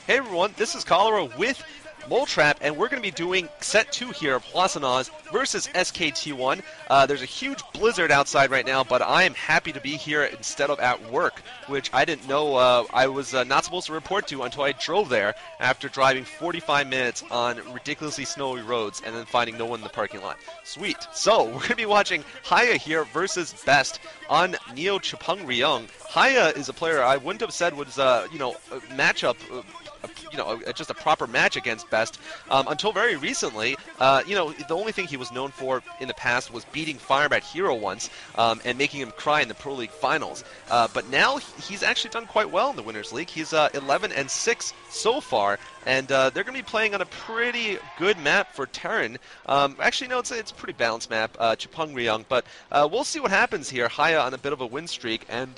Hey everyone, this is Cholera with Moletrap, and we're going to be doing set 2 here of Plasanaz versus SKT1. There's a huge blizzard outside right now, but I am happy to be here instead of at work, which I didn't know I was not supposed to report to until I drove there after driving 45 minutes on ridiculously snowy roads and then finding no one in the parking lot. Sweet. So, we're going to be watching Hiya here versus Best on Neo Chupung-Reyong. Hiya is a player I wouldn't have said was, a matchup, just a proper match against Best until very recently. The only thing he was known for in the past was beating Firebat Hero once and making him cry in the Pro League Finals. But now he's actually done quite well in the Winners League. He's 11-6 so far, and they're going to be playing on a pretty good map for Terran. Actually, no, it's a pretty balanced map, Chupung-Reyong, but we'll see what happens here. Hiya on a bit of a win streak, and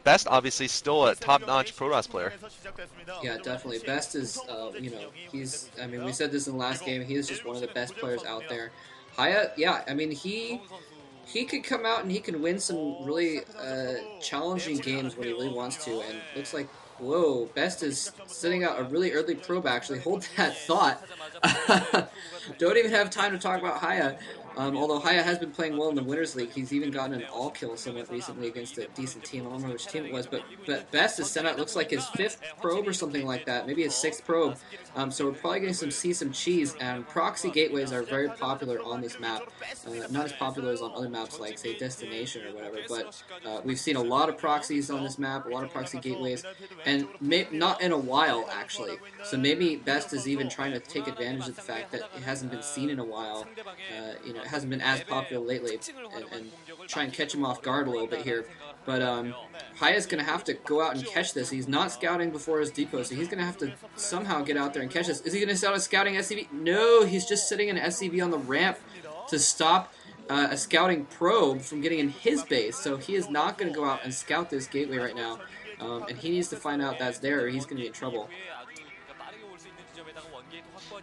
Best obviously still a top-notch Protoss player. Yeah, definitely. Best is, we said this in the last game, he is just one of the best players out there. Hiya, yeah, I mean, he could come out and he can win some really challenging games when he really wants to, and looks like, whoa, Best is sending out a really early probe, actually. Hold that thought. Don't even have time to talk about Hiya. Although Hiya has been playing well in the Winners League, he's even gotten an all-kill somewhat recently against a decent team. I don't remember which team it was, but Best has sent out, looks like his 5th probe or something like that, maybe his 6th probe. So we're probably going to see some cheese, and proxy gateways are very popular on this map. Not as popular as on other maps like, say, Destination or whatever, but we've seen a lot of proxies on this map, a lot of proxy gateways, and not in a while, actually. So maybe Best is even trying to take advantage of the fact that it hasn't been seen in a while. It hasn't been as popular lately, and try and catch him off guard a little bit here. But Hiya's going to have to go out and catch this. He's not scouting before his depot, so he's going to have to somehow get out there and catch this. Is he going to start a scouting SCV? No, he's just sitting an SCV on the ramp to stop a scouting probe from getting in his base. So he is not going to go out and scout this gateway right now, and he needs to find out that's there, or he's going to be in trouble.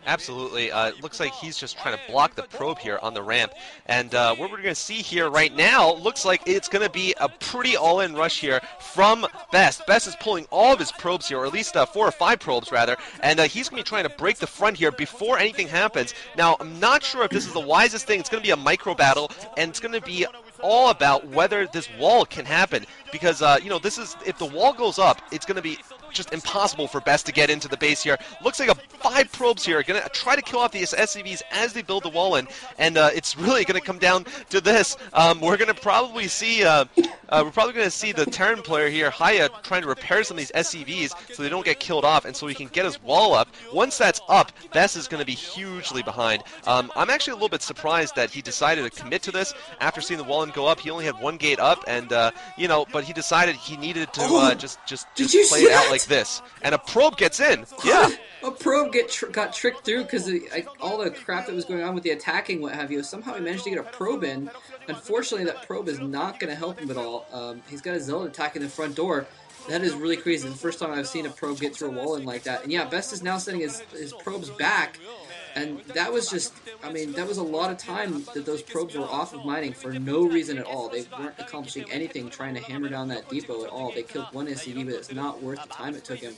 Absolutely. It looks like he's just trying to block the probe here on the ramp. And what we're going to see here right now looks like it's going to be a pretty all-in rush here from Best. Best is pulling all of his probes here, or at least 4 or 5 probes, rather. And he's going to be trying to break the front here before anything happens. Now, I'm not sure if this is the wisest thing. It's going to be a micro battle, and it's going to be all about whether this wall can happen. Because, this is, if the wall goes up, it's going to be just impossible for Best to get into the base here. Looks like 5 probes here are going to try to kill off these SCVs as they build the wall in, and it's really going to come down to this. We're going to probably see the Terran player here, Hiya, trying to repair some of these SCVs so they don't get killed off, and so he can get his wall up. Once that's up, Best is going to be hugely behind. I'm actually a little bit surprised that he decided to commit to this after seeing the wall in go up. He only had 1 gate up, and but he decided he needed to just play it out like this, and a probe gets in. Yeah, a probe got tricked through because all the crap that was going on with the attacking, what have you. Somehow he managed to get a probe in. Unfortunately, that probe is not going to help him at all. He's got a Zealot attacking the front door. That is really crazy. It's the first time I've seen a probe get through a wall in like that. And yeah, Best is now sending his probes back. And that was just, that was a lot of time that those probes were off of mining for no reason at all. They weren't accomplishing anything trying to hammer down that depot at all. They killed 1 SCV, but it's not worth the time it took him.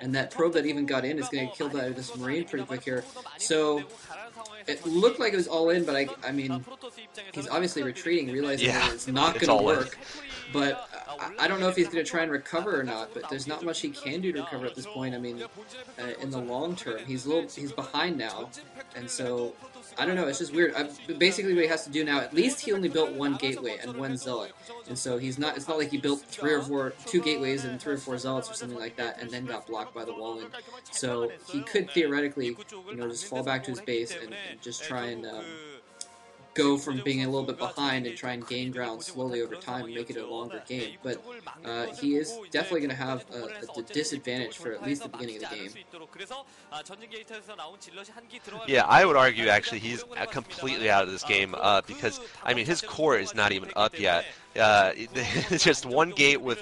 And that probe that even got in is going to get killed by this Marine pretty quick here. So it looked like it was all in, but he's obviously retreating, realizing that it's not going to work. But I don't know if he's going to try and recover or not, but there's not much he can do to recover at this point. In the long term, he's behind now, and so I don't know. It's just weird. Basically, what he has to do now, at least he only built 1 gateway and 1 zealot, and so it's not like he built 2 gateways and 3 or 4 zealots or something like that, and then got blocked by the wall in. So he could theoretically, just fall back to his base and just try and go from being a little bit behind and try and gain ground slowly over time and make it a longer game. But he is definitely going to have a disadvantage for at least the beginning of the game. Yeah, I would argue actually he's completely out of this game because, his core is not even up yet. It's just 1 gate with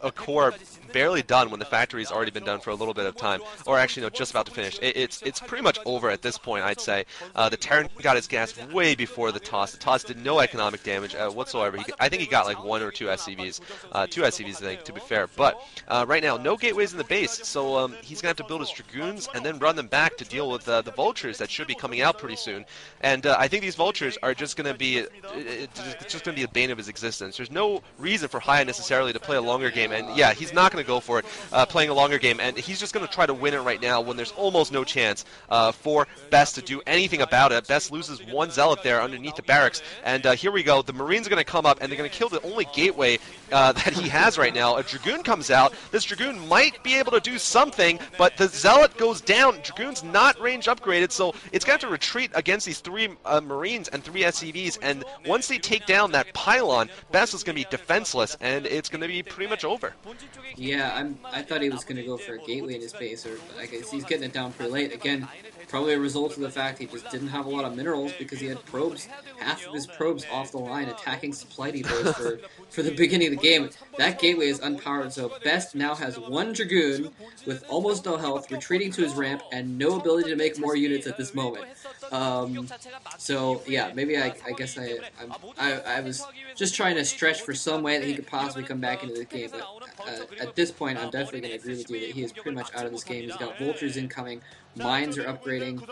a core barely done when the factory's already been done for a little bit of time, or actually no, just about to finish. It's pretty much over at this point, I'd say. The Terran got his gas way before for the toss. The toss did no economic damage whatsoever. I think he got like 1 or 2 SCVs. 2 SCVs, I think, to be fair. But right now, no gateways in the base, so he's going to have to build his Dragoons and then run them back to deal with the Vultures that should be coming out pretty soon. And I think these Vultures are just going to be just going to be the bane of his existence. There's no reason for Hiya necessarily to play a longer game, and yeah, he's not going to go for it playing a longer game, and he's just going to try to win it right now when there's almost no chance for Best to do anything about it. Best loses 1 Zealot there underneath the barracks, and here we go. The Marines are going to come up, and they're going to kill the only gateway that he has right now. A Dragoon comes out. This Dragoon might be able to do something, but the Zealot goes down. Dragoon's not range upgraded, so it's going to have to retreat against these 3 Marines and 3 SCVs, and once they take down that pylon, Best is going to be defenseless, and it's going to be pretty much over. Yeah, I thought he was going to go for a gateway in his base, or I guess he's getting it down pretty late. Again, probably a result of the fact he just didn't have a lot of minerals because he had probes, half of his probes off the line attacking supply depots for the beginning of the game. That gateway is unpowered, so Best now has 1 Dragoon with almost no health, retreating to his ramp, and no ability to make more units at this moment. So yeah, maybe I guess I was just trying to stretch for some way that he could possibly come back into the game, but at this point I'm definitely going to agree with you that he is pretty much out of this game. He's got Vultures incoming, Mines are upgrading,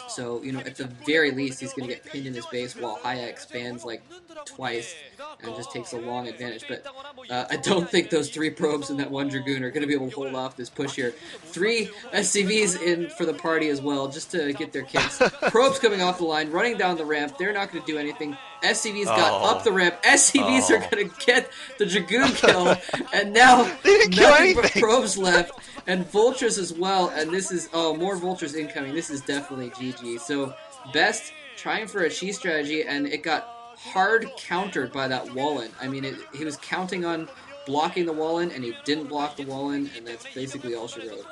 so you know, at the very least he's going to get pinned in his base while Hiya expands like twice and just takes a long advantage. But I don't think those 3 probes and that 1 Dragoon are going to be able to hold off this push here. 3 SCVs in for the party as well, just to get their kicks. Probes coming off the line, running down the ramp. They're not going to do anything. SCVs got up the ramp. SCVs are going to get the Dragoon kill, and now nothing but probes left, and Vultures as well. And this is more Vultures incoming. This is definitely GG. So Best trying for a cheese strategy, and it got hard countered by that Wallen. I mean, he was counting on blocking the Wallen, and he didn't block the Wallen, and that's basically all she wrote.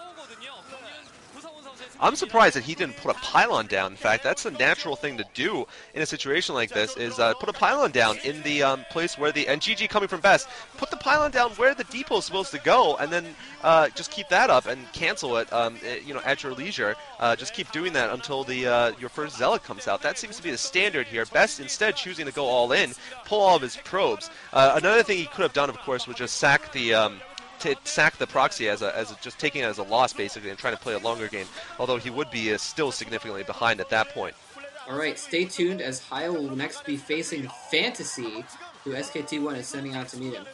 I'm surprised that he didn't put a pylon down. In fact, that's the natural thing to do in a situation like this, is put a pylon down in the place where and GG coming from Best, put the pylon down where the depot is supposed to go, and then just keep that up and cancel it, you know, at your leisure. Just keep doing that until your first Zealot comes out. That seems to be the standard here. Best instead choosing to go all in, pull all of his probes. Another thing he could have done, of course, was just sack the proxy as just taking it as a loss, basically, and trying to play a longer game, although he would be still significantly behind at that point. Alright, stay tuned as Hiya will next be facing Fantasy, who SKT1 is sending out to meet him.